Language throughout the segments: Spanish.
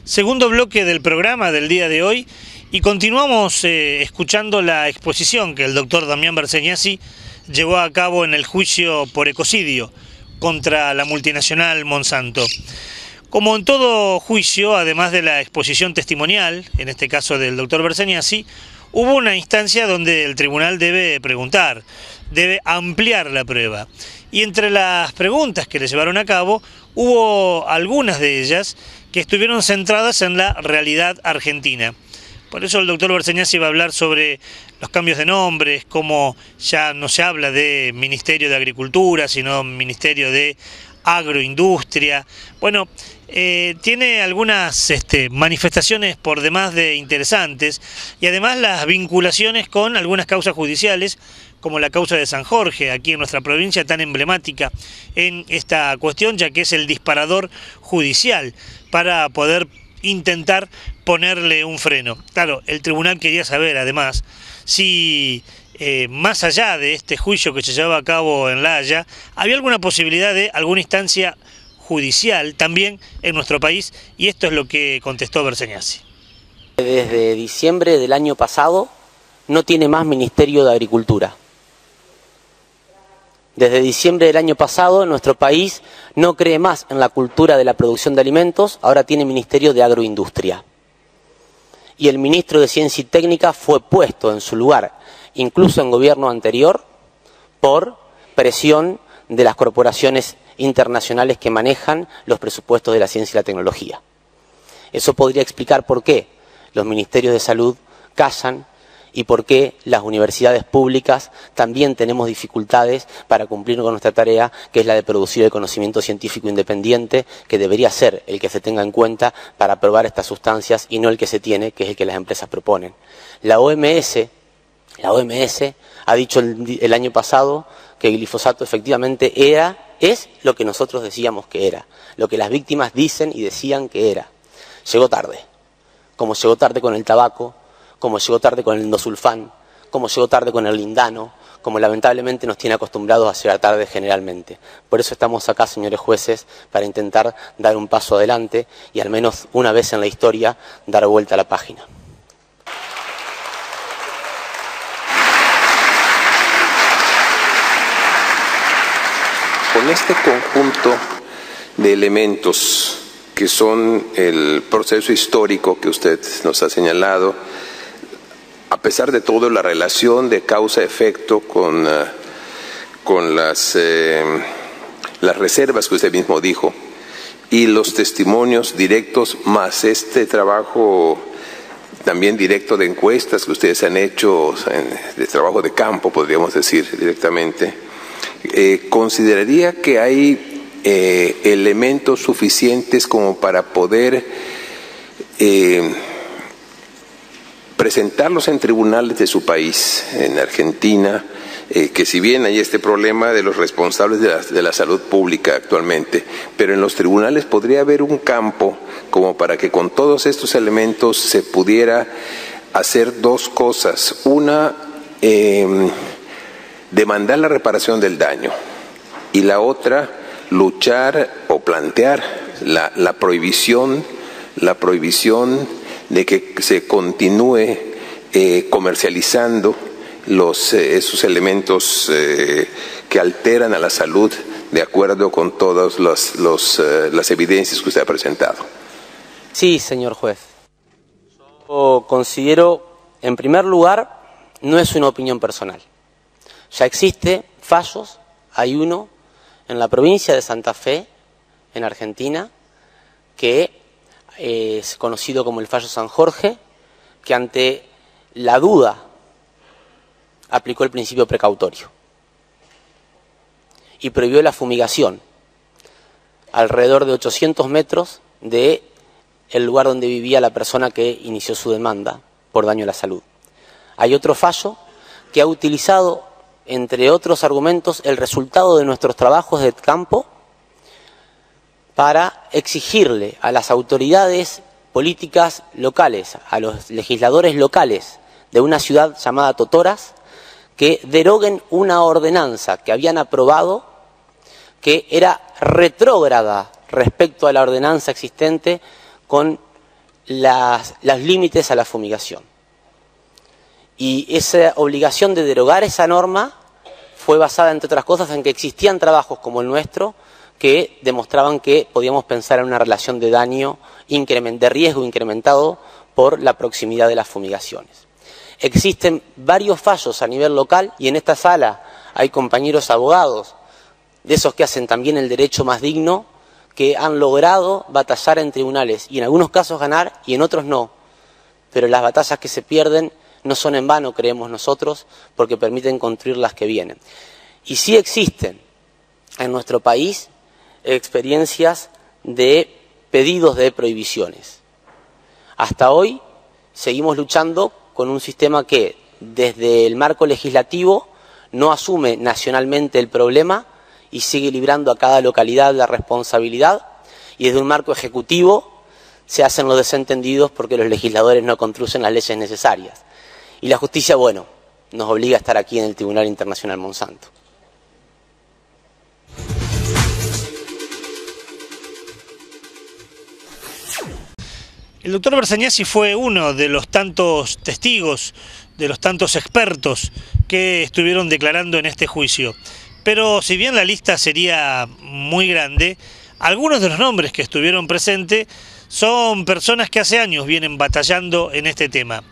Segundo bloque del programa del día de hoy y continuamos escuchando la exposición que el doctor Damián Bersegnasi llevó a cabo en el juicio por ecocidio contra la multinacional Monsanto. Como en todo juicio, además de la exposición testimonial, en este caso del doctor Bersegnasi, hubo una instancia donde el tribunal debe preguntar, debe ampliar la prueba. Y entre las preguntas que le llevaron a cabo, hubo algunas de ellas que estuvieron centradas en la realidad argentina. Por eso el doctor Bersegnasi va a hablar sobre los cambios de nombres, cómo ya no se habla de Ministerio de Agricultura, sino Ministerio de Agroindustria. Bueno, tiene algunas manifestaciones por demás de interesantes y además las vinculaciones con algunas causas judiciales, como la causa de San Jorge, aquí en nuestra provincia, tan emblemática en esta cuestión, ya que es el disparador judicial para poder intentar ponerle un freno. Claro, el tribunal quería saber, además, si más allá de este juicio que se llevaba a cabo en La Haya, había alguna posibilidad de alguna instancia judicial también en nuestro país, y esto es lo que contestó Bersegnasi. Desde diciembre del año pasado no tiene más Ministerio de Agricultura. Desde diciembre del año pasado nuestro país no cree más en la cultura de la producción de alimentos, ahora tiene Ministerio de Agroindustria. Y el ministro de Ciencia y Técnica fue puesto en su lugar, incluso en gobierno anterior, por presión de las corporaciones internacionales que manejan los presupuestos de la ciencia y la tecnología. Eso podría explicar por qué los ministerios de salud callan y por qué las universidades públicas también tenemos dificultades para cumplir con nuestra tarea, que es la de producir el conocimiento científico independiente, que debería ser el que se tenga en cuenta para probar estas sustancias y no el que se tiene, que es el que las empresas proponen. La OMS ha dicho el año pasado que el glifosato efectivamente es lo que nosotros decíamos que era, lo que las víctimas dicen y decían que era. Llegó tarde, como llegó tarde con el tabaco, como llegó tarde con el endosulfán, como llegó tarde con el lindano, como lamentablemente nos tiene acostumbrados a llegar tarde generalmente. Por eso estamos acá, señores jueces, para intentar dar un paso adelante y al menos una vez en la historia dar vuelta a la página. Con este conjunto de elementos que son el proceso histórico que usted nos ha señalado, a pesar de todo, la relación de causa-efecto con las reservas que usted mismo dijo y los testimonios directos, más este trabajo también directo de encuestas que ustedes han hecho, de trabajo de campo, podríamos decir directamente, ¿consideraría que hay elementos suficientes como para poder presentarlos en tribunales de su país, en Argentina, que si bien hay este problema de los responsables de la salud pública actualmente, pero en los tribunales podría haber un campo como para que con todos estos elementos se pudiera hacer dos cosas? Una, demandar la reparación del daño, y la otra, luchar o plantear la prohibición de que se continúe comercializando esos elementos que alteran a la salud de acuerdo con todas las evidencias que usted ha presentado. Sí, señor juez. Yo considero, en primer lugar, no es una opinión personal. Ya existe fallos, hay uno en la provincia de Santa Fe, en Argentina, que es conocido como el fallo San Jorge, que ante la duda aplicó el principio precautorio y prohibió la fumigación alrededor de 800 metros del lugar donde vivía la persona que inició su demanda por daño a la salud. Hay otro fallo que ha utilizado, entre otros argumentos, el resultado de nuestros trabajos de campo para exigirle a las autoridades políticas locales, a los legisladores locales de una ciudad llamada Totoras, que deroguen una ordenanza que habían aprobado, que era retrógrada respecto a la ordenanza existente, con los límites a la fumigación. Y esa obligación de derogar esa norma fue basada, entre otras cosas, en que existían trabajos como el nuestro que demostraban que podíamos pensar en una relación de daño, de riesgo incrementado por la proximidad de las fumigaciones. Existen varios fallos a nivel local y en esta sala hay compañeros abogados, de esos que hacen también el derecho más digno, que han logrado batallar en tribunales y en algunos casos ganar y en otros no. Pero las batallas que se pierden no son en vano, creemos nosotros, porque permiten construir las que vienen. Y sí existen en nuestro país experiencias de pedidos de prohibiciones. Hasta hoy seguimos luchando con un sistema que desde el marco legislativo no asume nacionalmente el problema y sigue librando a cada localidad la responsabilidad, y desde un marco ejecutivo se hacen los desentendidos porque los legisladores no construyen las leyes necesarias. Y la justicia, bueno, nos obliga a estar aquí en el Tribunal Internacional Monsanto. El doctor Berzagnassi fue uno de los tantos testigos, de los tantos expertos que estuvieron declarando en este juicio. Pero si bien la lista sería muy grande, algunos de los nombres que estuvieron presentes son personas que hace años vienen batallando en este tema.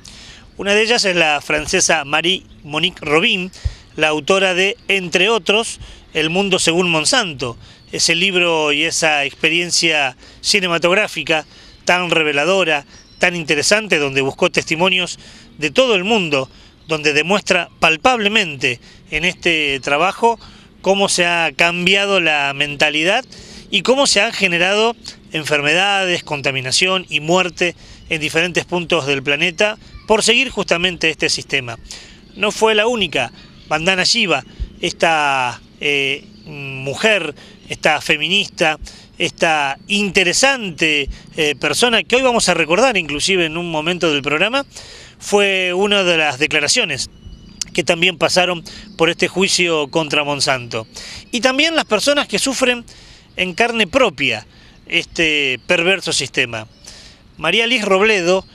Una de ellas es la francesa Marie-Monique Robin, la autora de, entre otros, El mundo según Monsanto, ese libro y esa experiencia cinematográfica tan reveladora, tan interesante, donde buscó testimonios de todo el mundo, donde demuestra palpablemente en este trabajo cómo se ha cambiado la mentalidad y cómo se han generado enfermedades, contaminación y muerte en diferentes puntos del planeta por seguir justamente este sistema. No fue la única. Vandana Shiva, esta mujer, esta feminista, esta interesante persona que hoy vamos a recordar inclusive en un momento del programa, fue una de las declaraciones que también pasaron por este juicio contra Monsanto. Y también las personas que sufren en carne propia este perverso sistema. María Liz Robledo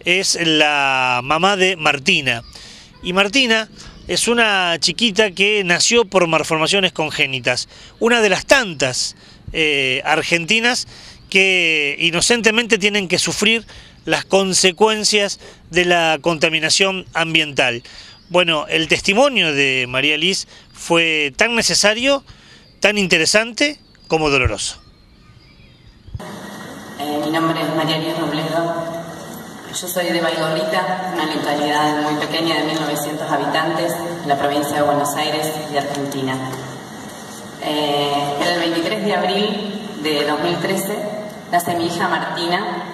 es la mamá de Martina, y Martina es una chiquita que nació por malformaciones congénitas, una de las tantas argentinas que inocentemente tienen que sufrir las consecuencias de la contaminación ambiental. Bueno, el testimonio de María Liz fue tan necesario, tan interesante como doloroso. Mi nombre es María Liz Robledo. Yo soy de Baigorrita, una localidad muy pequeña de 1900 habitantes, en la provincia de Buenos Aires, de Argentina. Era el 23 de abril de 2013, nace mi hija Martina.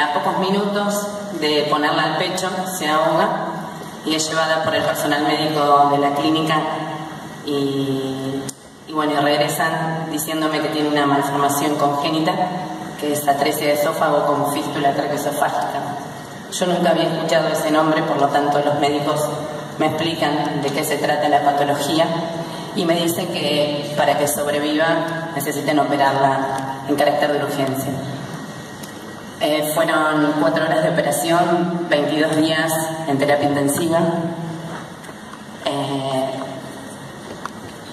A pocos minutos de ponerla al pecho, se ahoga y es llevada por el personal médico de la clínica y bueno, regresan diciéndome que tiene una malformación congénita, que es atresia de esófago con fístula traqueosofágica. Yo nunca había escuchado ese nombre, por lo tanto los médicos me explican de qué se trata la patología y me dicen que para que sobreviva necesitan operarla en carácter de urgencia. Fueron 4 horas de operación, 22 días en terapia intensiva.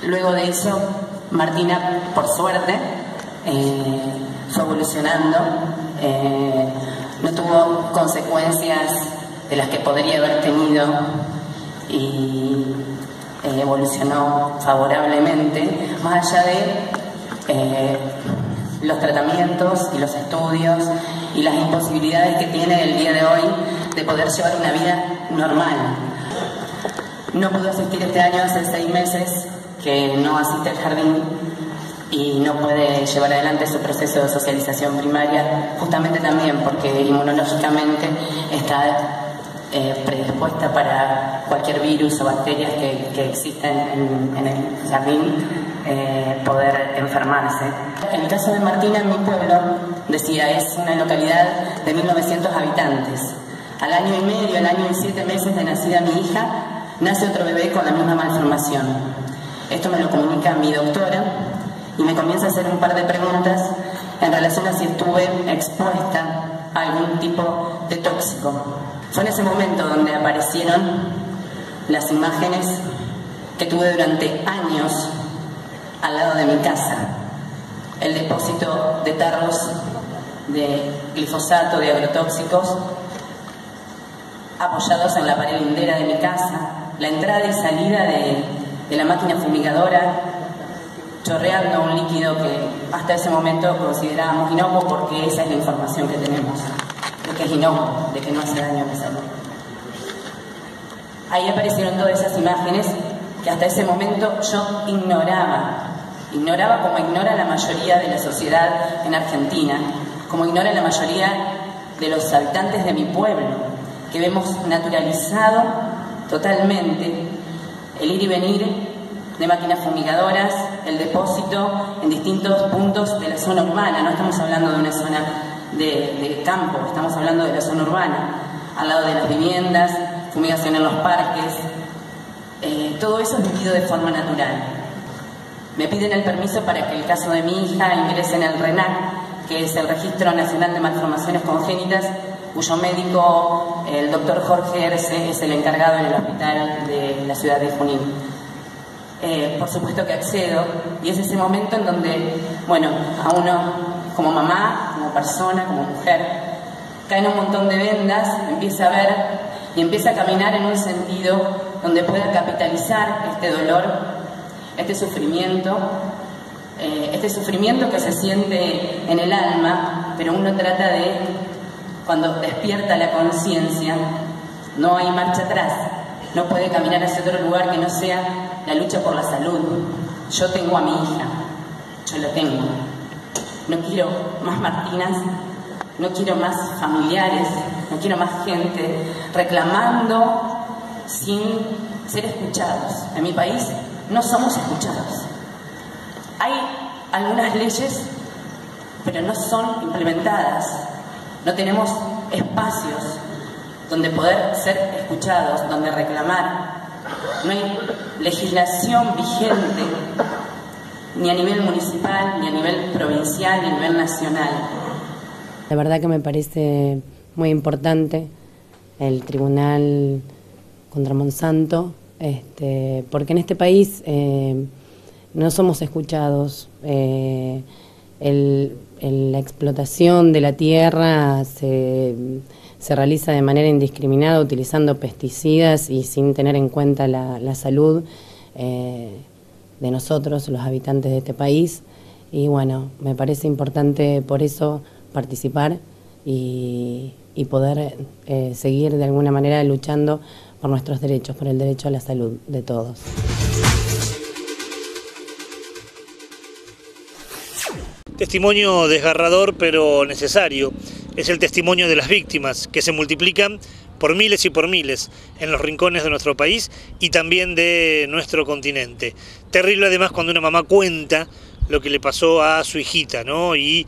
Luego de eso, Martina, por suerte, fue evolucionando, no tuvo consecuencias de las que podría haber tenido y evolucionó favorablemente, más allá de los tratamientos y los estudios y las imposibilidades que tiene el día de hoy de poder llevar una vida normal. No pudo asistir este año, hace 6 meses que no asiste al jardín y no puede llevar adelante su proceso de socialización primaria, justamente también porque inmunológicamente está predispuesta para cualquier virus o bacterias que existen en el jardín poder enfermarse. En el caso de Martina, en mi pueblo, decía, es una localidad de 1900 habitantes. Al año y medio, al año y 7 meses de nacida mi hija, nace otro bebé con la misma malformación. Esto me lo comunica mi doctora y me comienza a hacer un par de preguntas en relación a si estuve expuesta a algún tipo de tóxico. Fue en ese momento donde aparecieron las imágenes que tuve durante años al lado de mi casa. El depósito de tarros de glifosato, de agrotóxicos, apoyados en la pared lindera de mi casa, la entrada y salida de la máquina fumigadora, chorreando un líquido que hasta ese momento considerábamos inocuo, porque esa es la información que tenemos, de que es inocuo, de que no hace daño a la salud. Ahí aparecieron todas esas imágenes que hasta ese momento yo ignoraba como ignora la mayoría de la sociedad en Argentina, como ignora la mayoría de los habitantes de mi pueblo, que vemos naturalizado totalmente el ir y venir de máquinas fumigadoras, el depósito en distintos puntos de la zona urbana. No estamos hablando de una zona de campo, estamos hablando de la zona urbana, al lado de las viviendas, fumigación en los parques. Todo eso es vivido de forma natural. Me piden el permiso para que el caso de mi hija ingrese en el RENAC, que es el Registro Nacional de Malformaciones Congénitas, cuyo médico, el doctor Jorge Erce, es el encargado en el hospital de la ciudad de Junín. Por supuesto que accedo, y es ese momento en donde, bueno, a uno como mamá, como persona, como mujer, caen un montón de vendas, empieza a ver y empieza a caminar en un sentido donde pueda capitalizar este dolor, este sufrimiento que se siente en el alma, pero uno trata de, cuando despierta la conciencia, no hay marcha atrás, no puede caminar hacia otro lugar que no sea la lucha por la salud. Yo tengo a mi hija, yo la tengo. No quiero más Martinas, no quiero más familiares, no quiero más gente reclamando sin ser escuchados. En mi país no somos escuchados. Hay algunas leyes, pero no son implementadas. No tenemos espacios donde poder ser escuchados, donde reclamar. No hay legislación vigente, ni a nivel municipal, ni a nivel provincial, ni a nivel nacional. La verdad que me parece muy importante el tribunal contra Monsanto, porque en este país no somos escuchados. La explotación de la tierra se realiza de manera indiscriminada, utilizando pesticidas y sin tener en cuenta la salud de nosotros, los habitantes de este país. Y bueno, me parece importante por eso participar y poder seguir de alguna manera luchando por nuestros derechos, por el derecho a la salud de todos. Testimonio desgarrador pero necesario. Es el testimonio de las víctimas, que se multiplican por miles y por miles en los rincones de nuestro país y también de nuestro continente. Terrible además cuando una mamá cuenta lo que le pasó a su hijita, ¿no? Y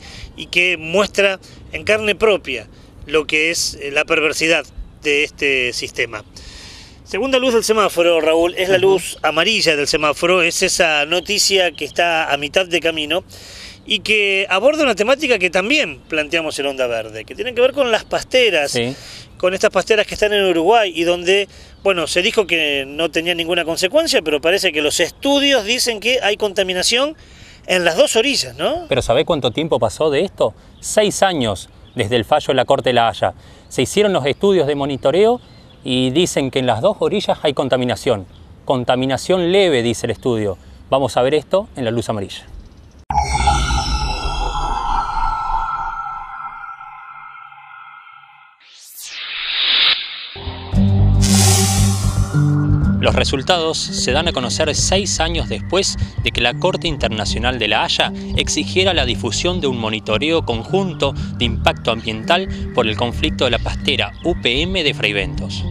que muestra en carne propia lo que es la perversidad de este sistema. Segunda luz del semáforo, Raúl, es la luz amarilla del semáforo, es esa noticia que está a mitad de camino y que aborda una temática que también planteamos en Onda Verde, que tiene que ver con las pasteras, sí, con estas pasteras que están en Uruguay y donde, bueno, se dijo que no tenía ninguna consecuencia, pero parece que los estudios dicen que hay contaminación en las dos orillas, ¿no? Pero ¿sabés cuánto tiempo pasó de esto? 6 años desde el fallo de la Corte de La Haya. Se hicieron los estudios de monitoreo y dicen que en las dos orillas hay contaminación. Contaminación leve, dice el estudio. Vamos a ver esto en la luz amarilla. Los resultados se dan a conocer 6 años después de que la Corte Internacional de La Haya exigiera la difusión de un monitoreo conjunto de impacto ambiental por el conflicto de la pastera UPM de Fraiventos.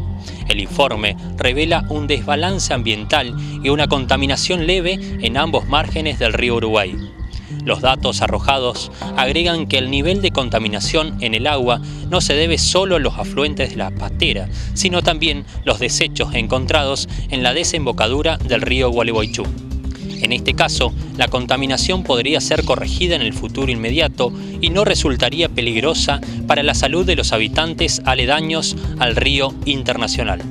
El informe revela un desbalance ambiental y una contaminación leve en ambos márgenes del río Uruguay. Los datos arrojados agregan que el nivel de contaminación en el agua no se debe solo a los afluentes de la pastera, sino también los desechos encontrados en la desembocadura del río Gualeguaychú. En este caso, la contaminación podría ser corregida en el futuro inmediato y no resultaría peligrosa para la salud de los habitantes aledaños al río internacional.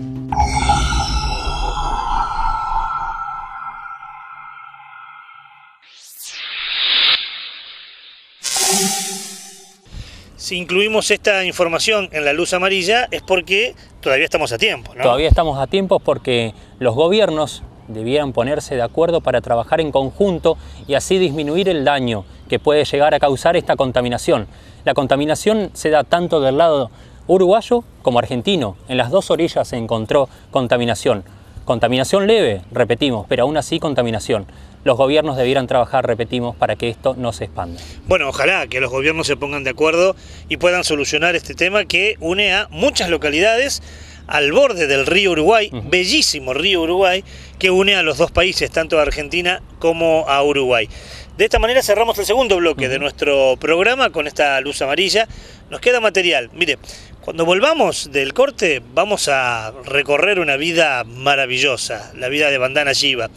Si incluimos esta información en la luz amarilla es porque todavía estamos a tiempo, ¿no? Todavía estamos a tiempo porque los gobiernos debieran ponerse de acuerdo para trabajar en conjunto y así disminuir el daño que puede llegar a causar esta contaminación. La contaminación se da tanto del lado uruguayo como argentino. En las dos orillas se encontró contaminación. Contaminación leve, repetimos, pero aún así contaminación. Los gobiernos debieran trabajar, repetimos, para que esto no se expanda. Bueno, ojalá que los gobiernos se pongan de acuerdo y puedan solucionar este tema que une a muchas localidades al borde del río Uruguay, bellísimo río Uruguay, que une a los dos países, tanto a Argentina como a Uruguay. De esta manera cerramos el segundo bloque de nuestro programa con esta luz amarilla. Nos queda material. Mire, cuando volvamos del corte vamos a recorrer una vida maravillosa, la vida de Vandana Shiva.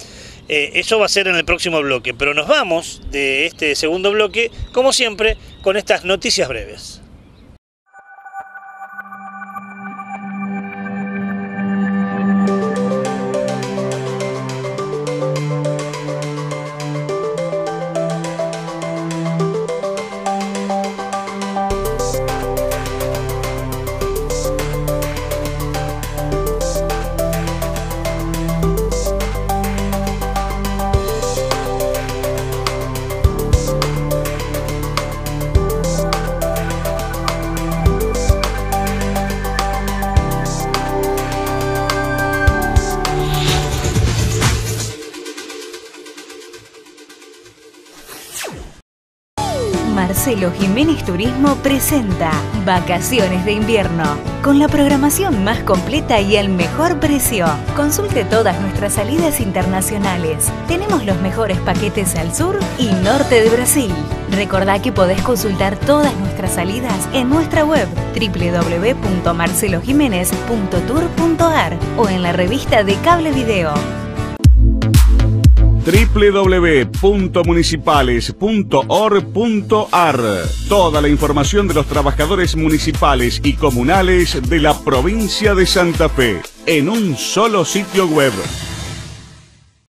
Eso va a ser en el próximo bloque, pero nos vamos de este segundo bloque, como siempre, con estas noticias breves. Marcelo Jiménez Turismo presenta Vacaciones de Invierno, con la programación más completa y al mejor precio. Consulte todas nuestras salidas internacionales. Tenemos los mejores paquetes al sur y norte de Brasil. Recordá que podés consultar todas nuestras salidas en nuestra web www.marcelojimenez.tour.ar o en la revista de Cable Video. www.municipales.org.ar. Toda la información de los trabajadores municipales y comunales de la provincia de Santa Fe en un solo sitio web.